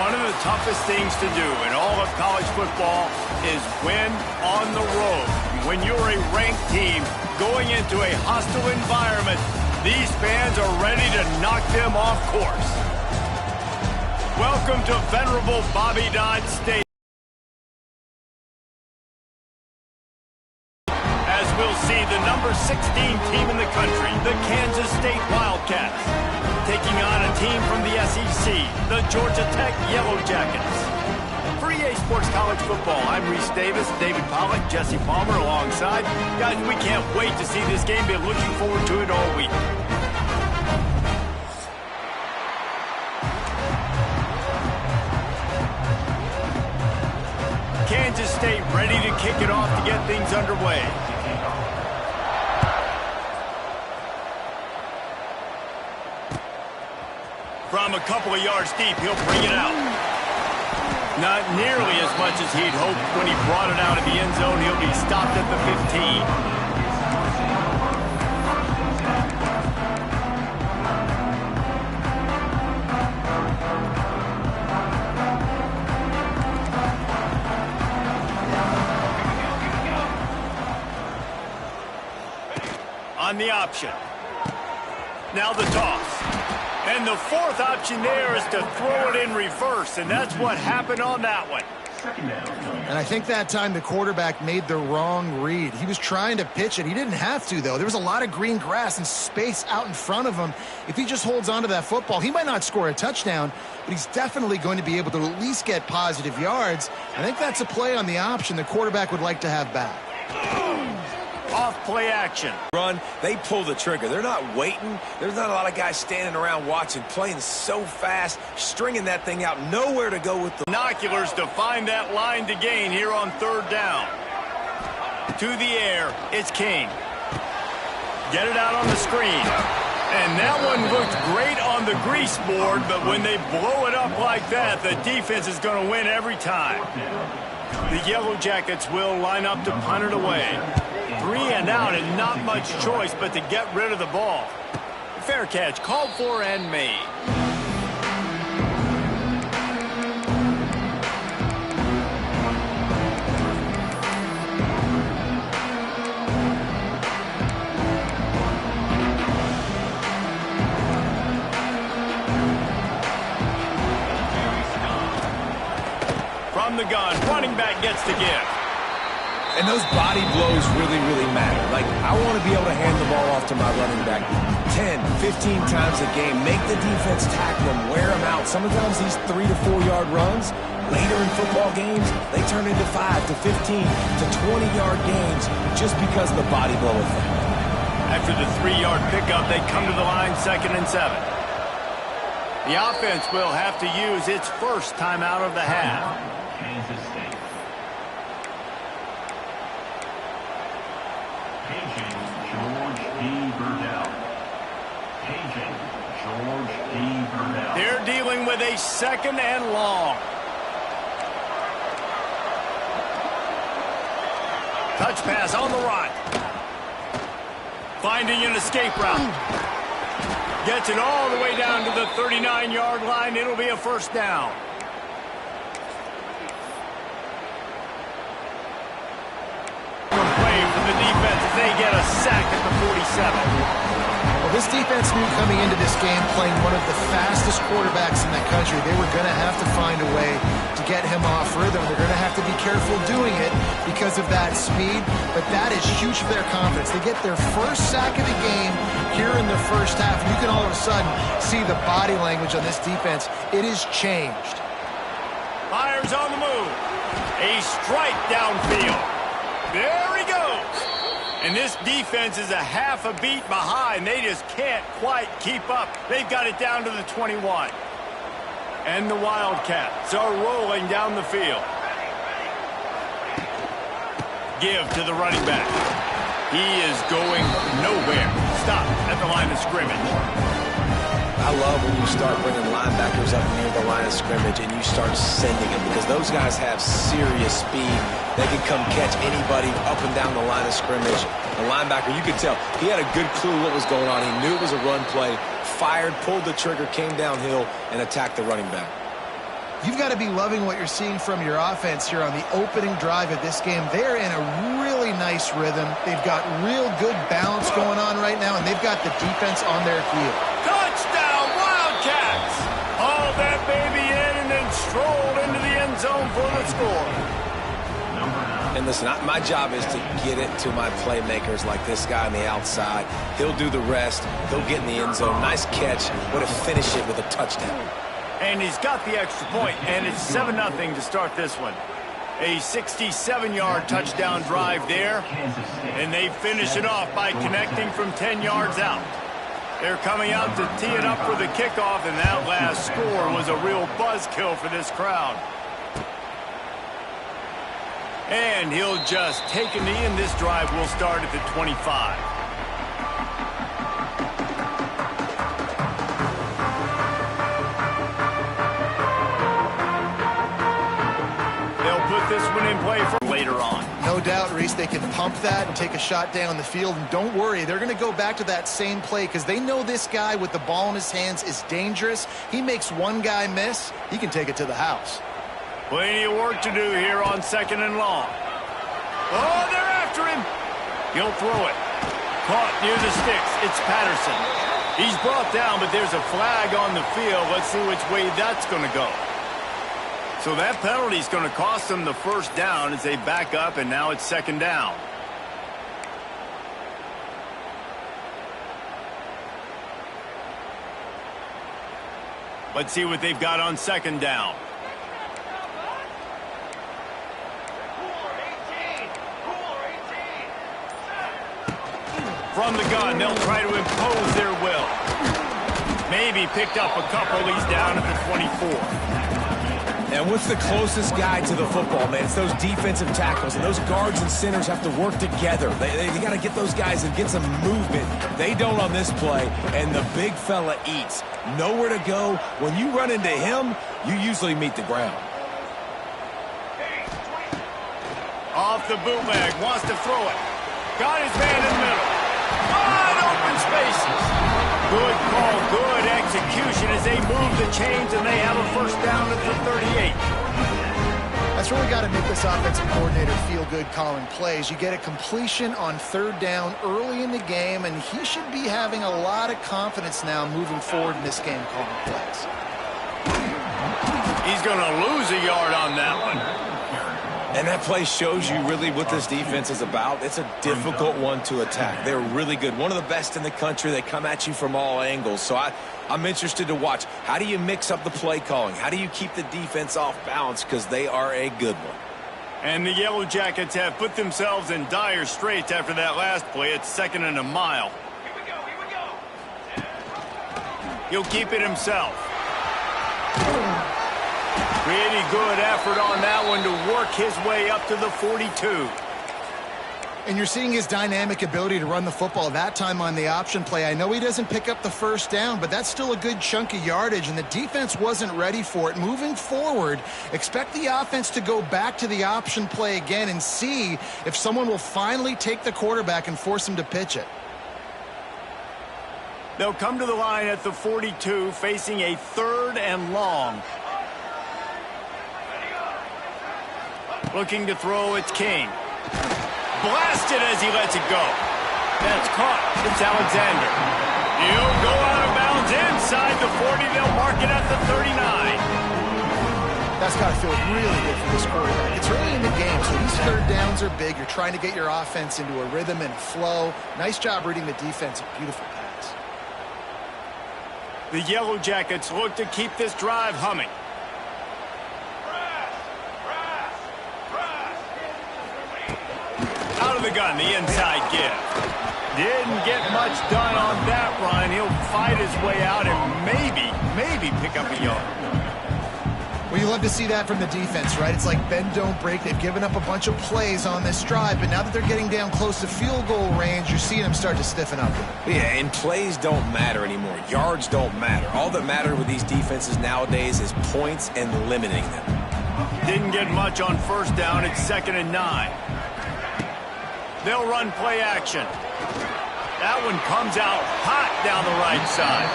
One of the toughest things to do in all of college football is win on the road. When you're a ranked team going into a hostile environment, these fans are ready to knock them off course. Welcome to venerable Bobby Dodd Stadium. As we'll see the number 16 team in the country, the Kansas State Wildcats, taking on a team from the SEC, the Georgia Tech Yellow Jackets. For EA Sports College Football, I'm Reese Davis, David Pollack, Jesse Palmer alongside. Guys, we can't wait to see this game. Been looking forward to it all week. Kansas State ready to kick it off to get things underway. From a couple of yards deep, he'll bring it out. Not nearly as much as he'd hoped when he brought it out of the end zone. He'll be stopped at the 15. On the option. Now the toss. And the fourth option there is to throw it in reverse, and that's what happened on that one. And I think that time the quarterback made the wrong read. He was trying to pitch it. He didn't have to, though. There was a lot of green grass and space out in front of him. If he just holds on to that football, he might not score a touchdown, but he's definitely going to be able to at least get positive yards. I think that's a play on the option the quarterback would like to have back. Off play action. Run, they pull the trigger. They're not waiting. There's not a lot of guys standing around watching, playing so fast, stringing that thing out, nowhere to go with the binoculars to find that line to gain here on third down. To the air, it's King. Get it out on the screen. And that one looked great on the grease board, but when they blow it up like that, the defense is going to win every time. The Yellow Jackets will line up to punt it away. 3 and out and not much choice but to get rid of the ball. Fair catch, called for and made. From the gun, running back gets the give. And those body blows really, really matter. Like, I want to be able to hand the ball off to my running back 10, 15 times a game. Make the defense tackle him, wear him out. Sometimes these 3 to 4 yard runs, later in football games, they turn into 5 to 15 to 20-yard games just because of the body blow effect. After the 3-yard pickup, they come to the line 2nd and 7. The offense will have to use its first timeout of the half. Kansas State. They're dealing with a 2nd and long. Touch pass on the right. Finding an escape route. Gets it all the way down to the 39-yard line. It'll be a first down. Play from the defense as they get a sack at the 47. Well, this defense knew coming into this game, playing one of the fastest quarterbacks in the country, they were going to have to find a way to get him off rhythm. They're going to have to be careful doing it because of that speed, but that is huge for their confidence. They get their first sack of the game here in the first half, and you can all of a sudden see the body language on this defense. It is changed. Fires on the move. A strike downfield. There he goes. And this defense is a half a beat behind. They just can't quite keep up. They've got it down to the 21. And the Wildcats are rolling down the field. Give to the running back. He is going nowhere. Stop at the line of scrimmage. I love when you start bringing linebackers up near the line of scrimmage and you start sending them because those guys have serious speed. They can come catch anybody up and down the line of scrimmage. The linebacker, you could tell, he had a good clue what was going on. He knew it was a run play, fired, pulled the trigger, came downhill, and attacked the running back. You've got to be loving what you're seeing from your offense here on the opening drive of this game. They're in a really nice rhythm. They've got real good balance going on right now, and they've got the defense on their heel. Touchdown, Wildcats! Hauled that baby in and then strolled into the end zone for the score. And listen, my job is to get it to my playmakers like this guy on the outside. He'll do the rest. He'll get in the end zone. Nice catch. Way to finish it with a touchdown. And he's got the extra point, and it's 7-0 to start this one. A 67-yard touchdown drive there, and they finish it off by connecting from 10 yards out. They're coming out to tee it up for the kickoff, and that last score was a real buzzkill for this crowd. And he'll just take a knee, and this drive will start at the 25. They'll put this one in play for later on. No doubt, Reese, they can pump that and take a shot down the field. And don't worry, they're going to go back to that same play because they know this guy with the ball in his hands is dangerous. He makes one guy miss, he can take it to the house. Plenty of work to do here on 2nd and long. Oh, they're after him. He'll throw it. Caught near the sticks. It's Patterson. He's brought down, but there's a flag on the field. Let's see which way that's going to go. So that penalty is going to cost them the first down as they back up, and now it's 2nd down. Let's see what they've got on 2nd down. From the gun, they'll try to impose their will. Maybe picked up a couple. He's down at the 24. And what's the closest guy to the football, man? It's those defensive tackles, and those guards and centers have to work together. They got to get those guys and get some movement. They don't on this play, and the big fella eats. Nowhere to go. When you run into him, you usually meet the ground. Off the bootleg, wants to throw it. Got his man in the middle. Wide open spaces. Good call, good execution as they move the chains, and they have a first down at the 38. That's really got to make this offensive coordinator feel good calling plays. You get a completion on 3rd down early in the game, and he should be having a lot of confidence now moving forward in this game calling plays. He's going to lose a yard on that one. And that play shows you really what this defense is about. It's a difficult one to attack. They're really good. One of the best in the country. They come at you from all angles. So I'm interested to watch. How do you mix up the play calling? How do you keep the defense off balance? Because they are a good one. And the Yellow Jackets have put themselves in dire straits after that last play. It's 2nd and a mile. Here we go. He'll keep it himself. Pretty good effort on that one to work his way up to the 42. And you're seeing his dynamic ability to run the football, that time on the option play. I know he doesn't pick up the first down, but that's still a good chunk of yardage, and the defense wasn't ready for it. Moving forward, expect the offense to go back to the option play again and see if someone will finally take the quarterback and force him to pitch it. They'll come to the line at the 42, facing a 3rd and long. Looking to throw, it's King. Blasted as he lets it go. That's caught. It's Alexander. He'll go out of bounds inside the 40. They'll mark it at the 39. That's got to feel really good for this quarterback. It's early in the game, so these 3rd downs are big. You're trying to get your offense into a rhythm and a flow. Nice job reading the defense. A beautiful pass. The Yellow Jackets look to keep this drive humming. Out of the gun, the inside give. Didn't get much done on that run. He'll fight his way out and maybe pick up a yard. Well, you love to see that from the defense, right? It's like bend, don't break. They've given up a bunch of plays on this drive, but now that they're getting down close to field goal range, you're seeing them start to stiffen up. Yeah, and plays don't matter anymore. Yards don't matter. All that matters with these defenses nowadays is points and limiting them. Didn't get much on first down. It's 2nd and 9. They'll run play action. That one comes out hot down the right side.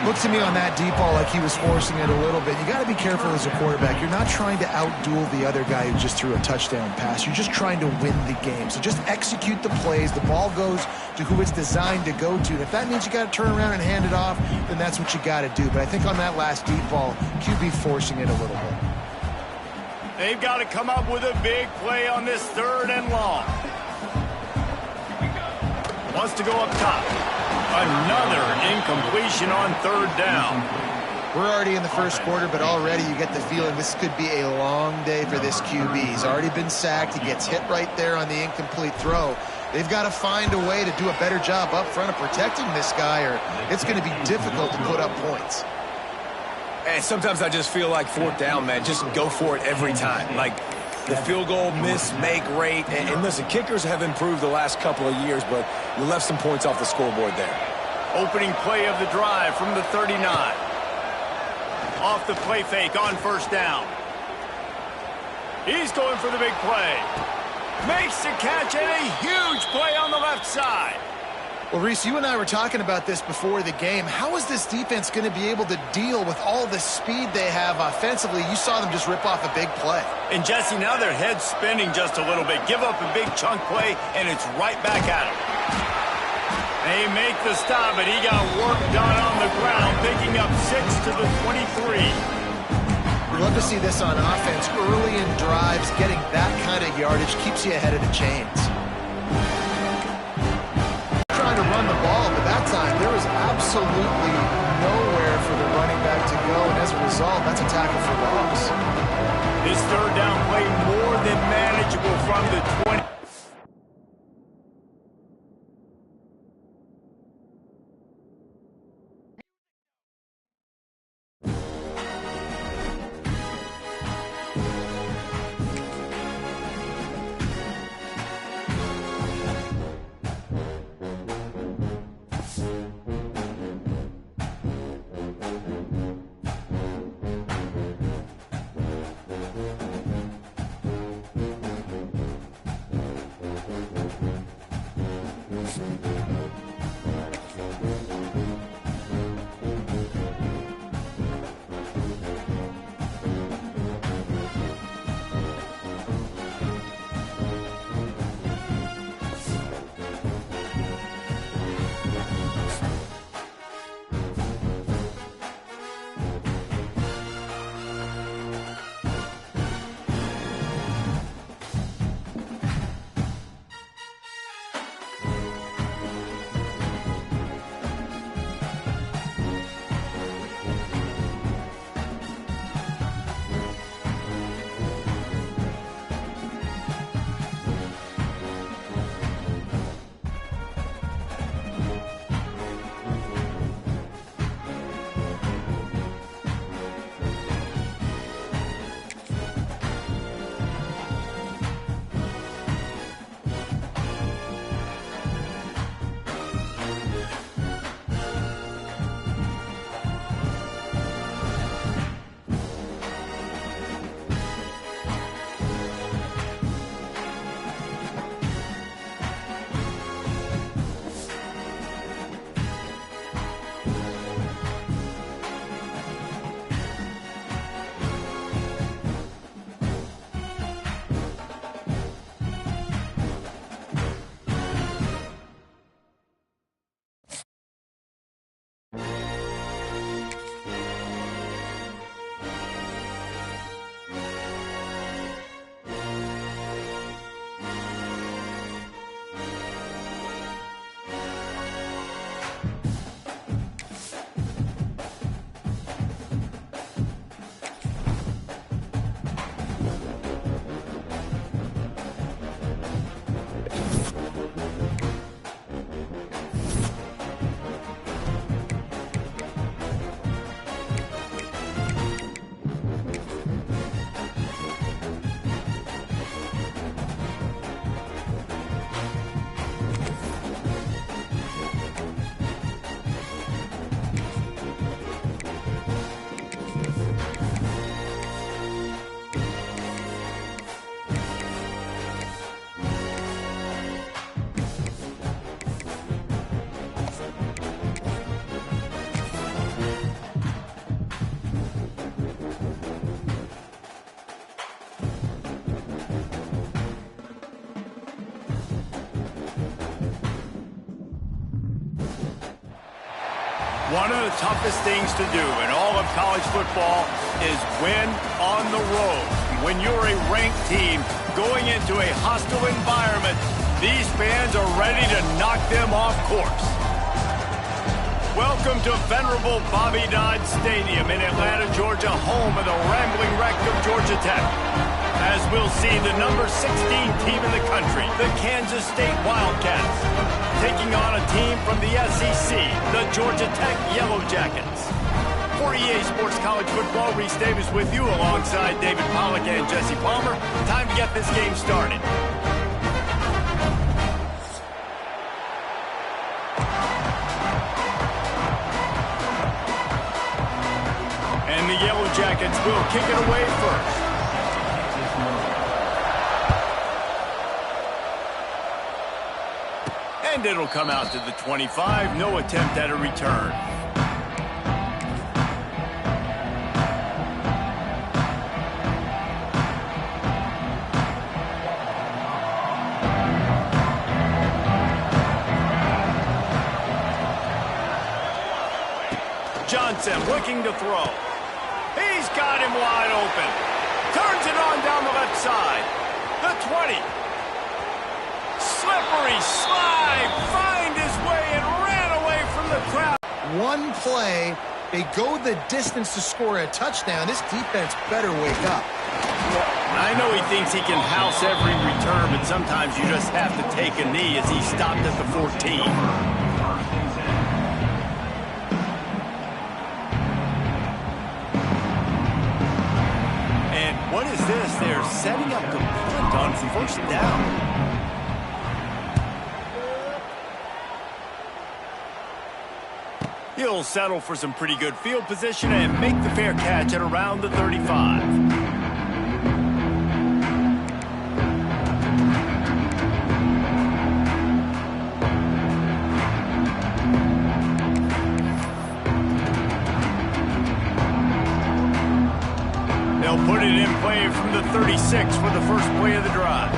Looked to me on that deep ball like he was forcing it a little bit. You got to be careful as a quarterback. You're not trying to outduel the other guy who just threw a touchdown pass. You're just trying to win the game. So just execute the plays. The ball goes to who it's designed to go to. And if that means you got to turn around and hand it off, then that's what you got to do. But I think on that last deep ball, QB forcing it a little bit. They've got to come up with a big play on this 3rd and long. Wants to go up top. Another incompletion on 3rd down. We're already in the first quarter, but already you get the feeling this could be a long day for this QB. He's already been sacked. He gets hit right there on the incomplete throw. They've got to find a way to do a better job up front of protecting this guy, or it's going to be difficult to put up points. And sometimes I just feel like 4th down, man. Just go for it every time. Like, the field goal miss, make rate. And listen, kickers have improved the last couple of years, but you left some points off the scoreboard there. Opening play of the drive from the 39. Off the play fake on 1st down. He's going for the big play. Makes the catch and a huge play on the left side. Well, Reese, you and I were talking about this before the game. How is this defense going to be able to deal with all the speed they have offensively? You saw them just rip off a big play. And, Jesse, now their head's spinning just a little bit. Give up a big chunk play, and it's right back at them. They make the stop, but he got work done on the ground, picking up 6 to the 23. We love to see this on offense. Early in drives, getting that kind of yardage keeps you ahead of the chains. Trying to run the ball, but that time there was absolutely nowhere for the running back to go, and as a result, that's a tackle for loss. This 3rd down play more than manageable from the 20. One of the toughest things to do in all of college football is win on the road. When you're a ranked team going into a hostile environment, these fans are ready to knock them off course. Welcome to venerable Bobby Dodd Stadium in Atlanta, Georgia, home of the rambling wreck of Georgia Tech. As we'll see, the number 16 team in the country, the Kansas State Wildcats, taking on a team from the SEC, the Georgia Tech Yellow Jackets. For EA Sports College Football, Reese Davis with you alongside David Pollack and Jesse Palmer. Time to get this game started. And the Yellow Jackets will kick it away first. And it'll come out to the 25. No attempt at a return. Johnson looking to throw. He's got him wide open. Turns it on down the left side. The 20. Slippery slide. Find his way and ran away from the crowd. One play, they go the distance to score a touchdown. This defense better wake up. I know he thinks he can house every return, but sometimes you just have to take a knee as he stopped at the 14. What is this? They're setting up the punt on first down. He'll settle for some pretty good field position and make the fair catch at around the 35. They'll put it in play from the 36 for the first play of the drive.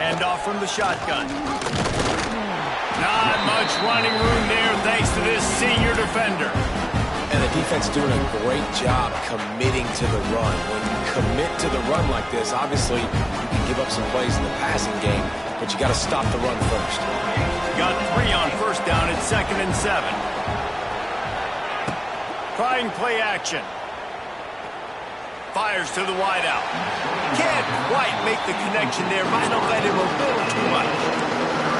Hand off from the shotgun. Not much running room there thanks to this senior defender. And the defense doing a great job committing to the run. When you commit to the run like this, obviously you can give up some plays in the passing game, but you got to stop the run first. Got 3 on first down. It's 2nd and 7. Trying play action. Fires to the wideout. Can't quite make the connection there. Might have let him a little too much.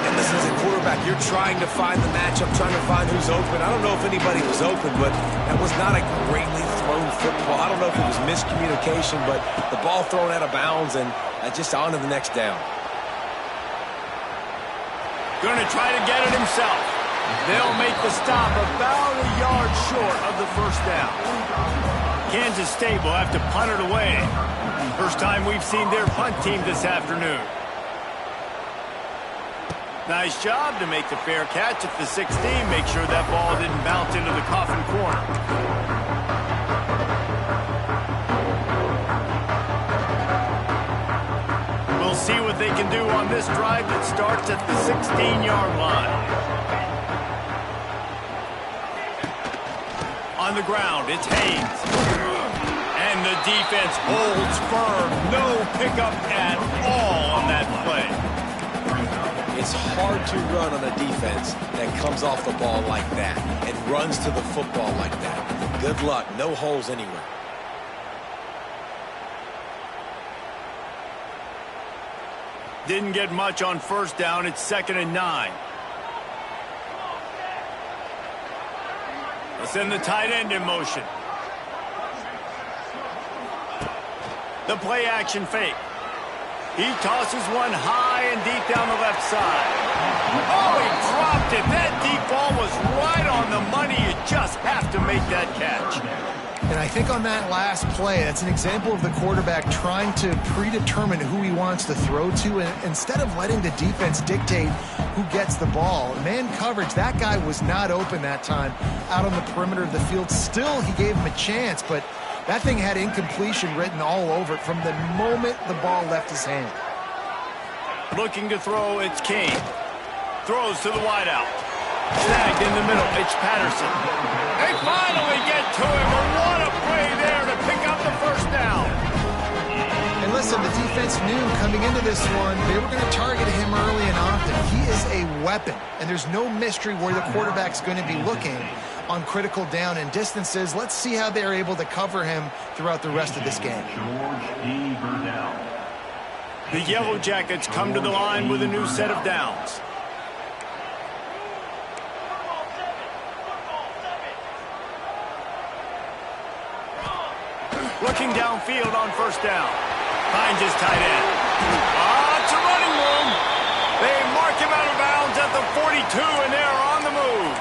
And listen, as a quarterback, you're trying to find the matchup, trying to find who's open. I don't know if anybody was open, but that was not a greatly thrown football. I don't know if it was miscommunication, but the ball thrown out of bounds and just on to the next down. Going to try to get it himself. They'll make the stop about a yard short of the first down. Kansas State will have to punt it away. First time we've seen their punt team this afternoon. Nice job to make the fair catch at the 16. Make sure that ball didn't bounce into the coffin corner. We'll see what they can do on this drive that starts at the 16-yard line. On the ground, it's Haynes. And the defense holds firm. No pickup at all on that play. It's hard to run on a defense that comes off the ball like that and runs to the football like that. Good luck. No holes anywhere. Didn't get much on first down. It's 2nd and 9. Let's send the tight end in motion. The play action fake. He tosses one high and deep down the left side. Oh, he dropped it. That deep ball was right on the money. You just have to make that catch. And I think on that last play, that's an example of the quarterback trying to predetermine who he wants to throw to, and instead of letting the defense dictate who gets the ball. Man coverage, that guy was not open that time out on the perimeter of the field. Still, he gave him a chance, but that thing had incompletion written all over it from the moment the ball left his hand. Looking to throw, it's King. Throws to the wideout. Snagged in the middle. It's Patterson. They finally get to him. And what a play there to pick up the first down. And listen, the defense knew coming into this one, they were going to target him early and often. He is a weapon, and there's no mystery where the quarterback's going to be looking on critical down and distances. Let's see how they're able to cover him throughout the rest of this game. The Yellow Jackets come to the line with a new set of downs. Looking downfield on first down. Finds his tight end. It's a running room. They mark him out of bounds at the 42, and they're on the move.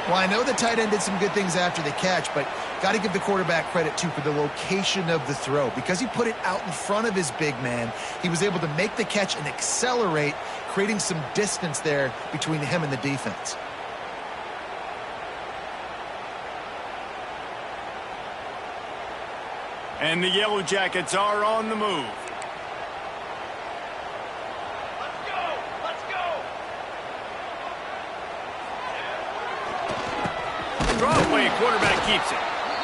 Well, I know the tight end did some good things after the catch, but got to give the quarterback credit, too, for the location of the throw. Because he put it out in front of his big man, he was able to make the catch and accelerate, creating some distance there between him and the defense. And the Yellow Jackets are on the move. Let's go! Let's go! Draw play, quarterback keeps it.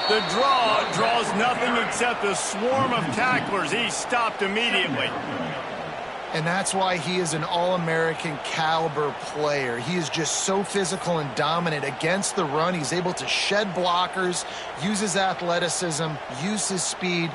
The draw draws nothing except a swarm of tacklers. He's stopped immediately. And that's why he is an All-American caliber player. He is just so physical and dominant against the run. He's able to shed blockers, use his athleticism, use his speed.